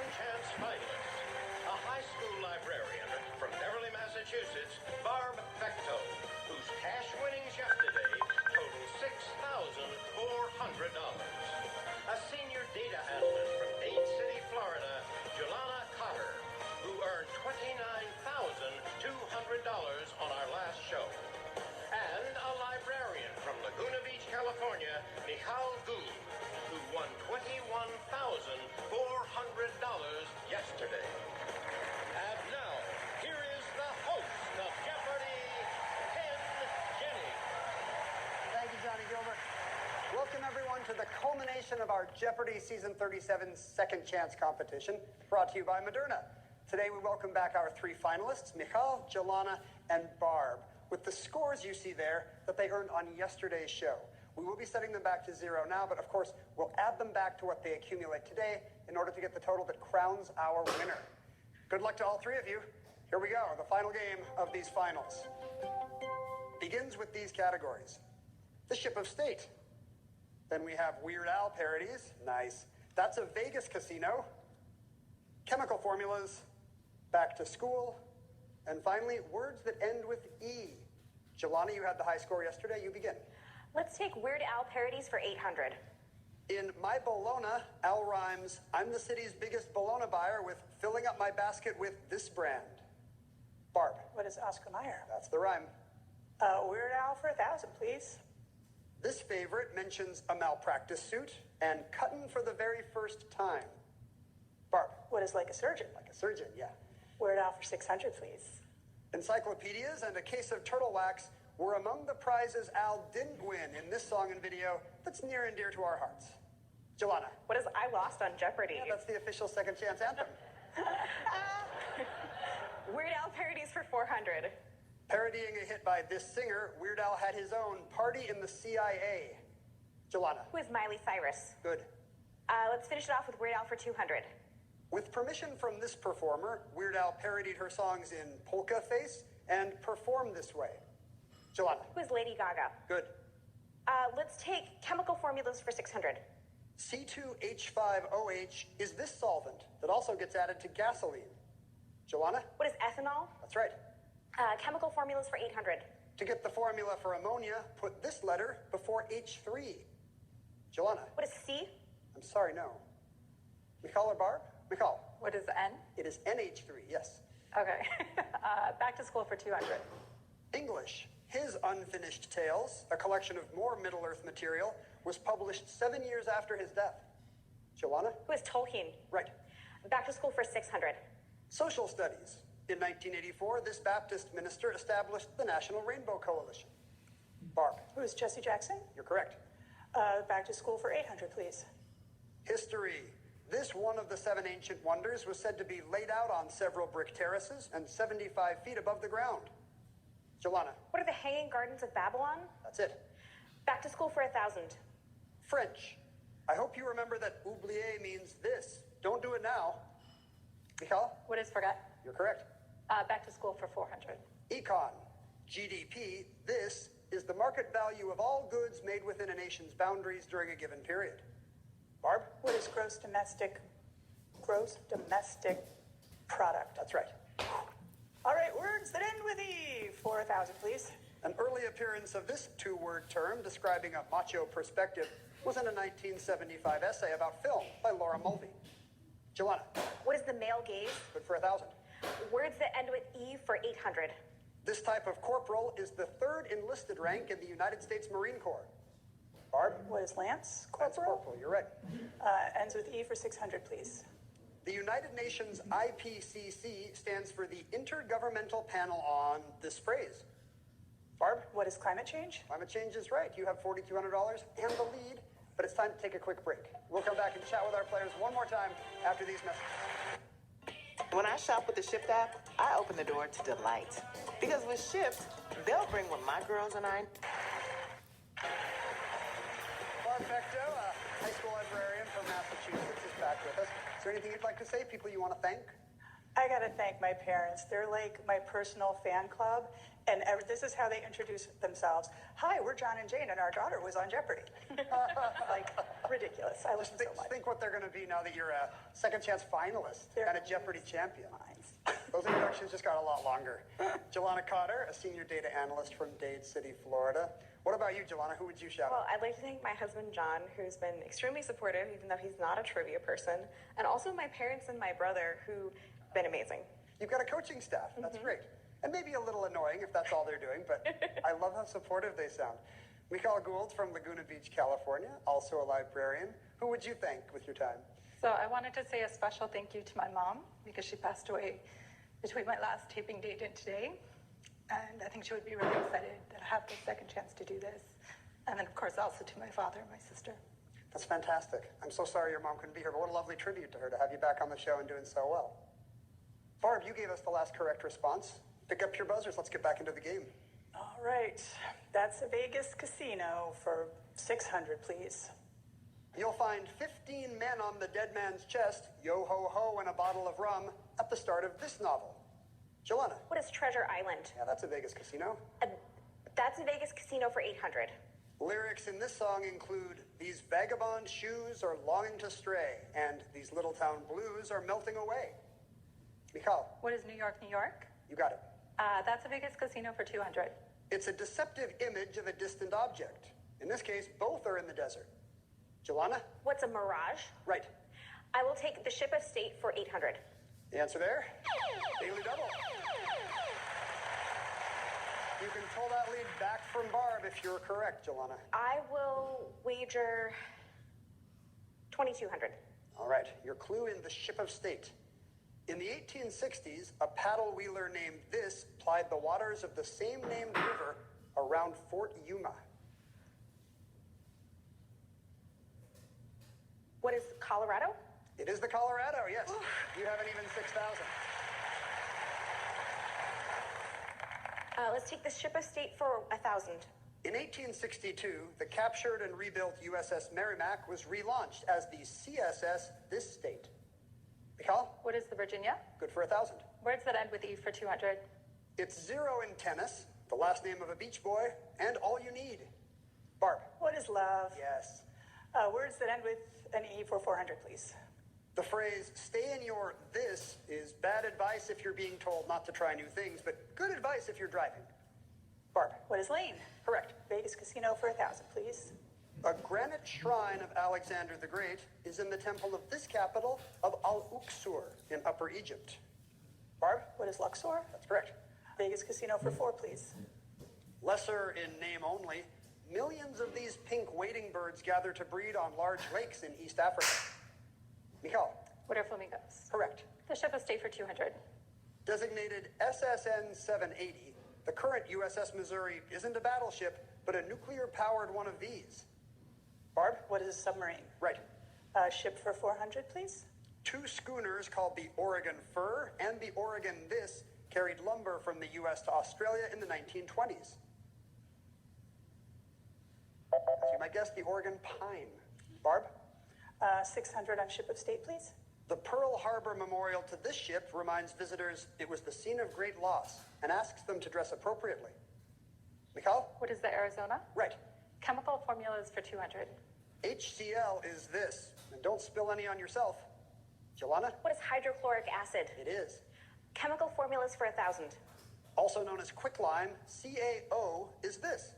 second chance finalist, a high school librarian from Beverly, Massachusetts, Barb Bechto, whose cash winnings yesterday totaled $6,400. A senior data analyst from Dade City, Florida, Jelana Cotter, who earned $29,200 on our last show. And a librarian from Laguna Beach, California, Michal Gould, who won $21,400 yesterday. And now, here is the host of Jeopardy, Ken Jennings. Thank you, Johnny Gilbert. Welcome, everyone, to the culmination of our Jeopardy Season 37 Second Chance competition, brought to you by Moderna. Today, we welcome back our three finalists, Michal, Jelana, and Barb, with the scores you see there that they earned on yesterday's show. We will be setting them back to zero now, but of course, we'll add them back to what they accumulate today in order to get the total that crowns our winner. Good luck to all three of you. Here we go, the final game of these finals. Begins with these categories. The Ship of State. Then we have Weird Al parodies. Nice. That's a Vegas casino. Chemical formulas. Back to school. And finally, words that end with E. Jelana, you had the high score yesterday. You begin. Let's take Weird Al parodies for 800. In My Bologna, Al rhymes, I'm the city's biggest bologna buyer with filling up my basket with this brand. Barb. What is Oscar Mayer? That's the rhyme. Weird Al for 1,000, please. This favorite mentions a malpractice suit and cutting for the very first time. Barb. What is Like a Surgeon? Like a surgeon, yeah. Weird Al for 600, please. Encyclopedias and a case of turtle wax were among the prizes Al didn't win in this song and video that's near and dear to our hearts. Jelana. What is I Lost on Jeopardy? Yeah, that's the official second chance anthem. Weird Al parodies for 400. Parodying a hit by this singer, Weird Al had his own Party in the CIA. Jelana. Who is Miley Cyrus? Good. Let's finish it off with Weird Al for 200. With permission from this performer, Weird Al parodied her songs in Polka Face and Perform This Way. Jelana. Who is Lady Gaga? Good. Let's take chemical formulas for 600. C2H5OH is this solvent that also gets added to gasoline. Jelana. What is ethanol? That's right. Chemical formulas for 800. To get the formula for ammonia, put this letter before H3. Jelana. What is C? I'm sorry, no. Michal or Barb? Michal. What is N? It is NH3, yes. Okay. Back to school for 200. English. His Unfinished Tales, a collection of more Middle-earth material, was published 7 years after his death. Jelana? Who is Tolkien? Right. Back to school for 600. Social Studies. In 1984, this Baptist minister established the National Rainbow Coalition. Barb. Who is Jesse Jackson? You're correct. Back to school for 800, please. History. This one of the seven ancient wonders was said to be laid out on several brick terraces and 75 feet above the ground. Jelana. What are the Hanging Gardens of Babylon? That's it. Back to school for 1,000. French. I hope you remember that oublier means this. Don't do it now. Michal? What is forget? You're correct. Back to school for 400. Econ. GDP. This is the market value of all goods made within a nation's boundaries during a given period. Barb? What is gross domestic product? That's right. All right, words that end with E for 1,000, please. An early appearance of this two-word term describing a macho perspective was in a 1975 essay about film by Laura Mulvey. Jelana. What is the male gaze? Good for 1,000. Words that end with E for 800. This type of corporal is the third enlisted rank in the United States Marine Corps. Barb? What is Lance That's Corporal? corporal, you're right. Ends with E for 600, please. The United Nations IPCC stands for the Intergovernmental Panel on this phrase. Barb? What is climate change? Climate change is right. You have $4,200 and the lead, but it's time to take a quick break. We'll come back and chat with our players one more time after these messages. When I shop with the Shipt app, I open the door to delight. Because with Shipt, they'll bring what my girls and I... Barb Bechto, a high school librarian from Massachusetts, is back with us. Is there anything you'd like to say? People you want to thank? I got to thank my parents. They're like my personal fan club, and this is how they introduce themselves. Hi, we're John and Jane, and our daughter was on Jeopardy. Like, ridiculous. ridiculous. I listen so Just much. think what they're going to be now that you're a second chance finalist They're and a Jeopardy champion. minds. Those introductions just got a lot longer. Jelana Cotter, a senior data analyst from Dade City, Florida. What about you, Jelana? Who would you shout Well, out? I'd like to thank my husband, John, who's been extremely supportive, even though he's not a trivia person, and also my parents and my brother, who've been amazing. You've got a coaching staff. That's great. And maybe a little annoying if that's all they're doing, but I love how supportive they sound. Mikhail Gould from Laguna Beach, California, also a librarian. Who would you thank with your time? So I wanted to say a special thank you to my mom because she passed away between my last taping date and today. And I think she would be really excited that I have the second chance to do this. And then, of course, also to my father and my sister. That's fantastic. I'm so sorry your mom couldn't be here, but what a lovely tribute to her to have you back on the show and doing so well. Barb, you gave us the last correct response. Pick up your buzzers. Let's get back into the game. All right. That's a Vegas casino for 600, please. You'll find 15 men on the dead man's chest, yo-ho-ho, and a bottle of rum at the start of this novel. Jelana. What is Treasure Island? Yeah, that's a Vegas casino. That's a Vegas casino for 800. Lyrics in this song include, these vagabond shoes are longing to stray, and these little town blues are melting away. Michal, What is New York, New York? you got it. That's a Vegas casino for 200. It's a deceptive image of a distant object. In this case, both are in the desert. Jelana? What's a mirage? Right. I will take the Ship of State for 800. The answer there? Daily double. You can pull that lead back from Barb if you're correct, Jelana. I will wager 2,200. All right, your clue in the Ship of State. In the 1860s, a paddle wheeler named this plied the waters of the same named river around Fort Yuma. What is Colorado? It is the Colorado, yes. You have an even 6,000. Let's take the Ship of State for 1,000. In 1862, the captured and rebuilt USS Merrimack was relaunched as the CSS This State. Michal, What is the Virginia? good for 1,000. Words that end with E for 200. It's zero in tennis, the last name of a beach boy, and all you need. Barb. What is love? Yes. Words that end with an E for 400, please. The phrase, stay in your this, is bad advice if you're being told not to try new things, but good advice if you're driving. Barb. What is lane? Correct. Vegas casino for 1,000, please. A granite shrine of Alexander the Great is in the temple of this capital of Al-Uqsur in Upper Egypt. Barb? What is Luxor? That's correct. Vegas casino for 4, please. Lesser in name only, millions of these pink wading birds gather to breed on large lakes in East Africa. Michal? What are flamingos? Correct. The Ship of State for 200. Designated SSN 780, the current USS Missouri isn't a battleship, but a nuclear-powered one of these. Barb? What is a submarine? Right. Ship for 400, please. 2 schooners called the Oregon Fur and the Oregon This carried lumber from the U.S. to Australia in the 1920s. As you might guess, the Oregon Pine. Barb? 600 on Ship of State, please. The Pearl Harbor Memorial to this ship reminds visitors it was the scene of great loss and asks them to dress appropriately. Michal? What is the Arizona? Right. Chemical formulas for 200. HCl is this, and don't spill any on yourself. Jelana? What is hydrochloric acid? It is. Chemical formulas for 1,000. Also known as quicklime, CaO is this.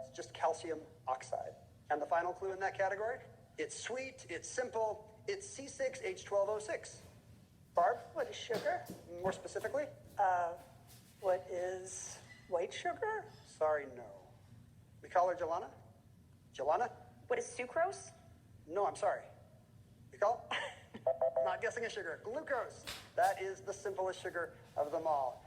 It's just calcium oxide. And the final clue in that category? It's sweet, it's simple, it's C6H12O6. Barb? What is sugar? More specifically? What is white sugar? Sorry, no. Michal or Jelana? Jelana? What is sucrose? No, I'm sorry. Michal? Not guessing a sugar. Glucose. That is the simplest sugar of them all.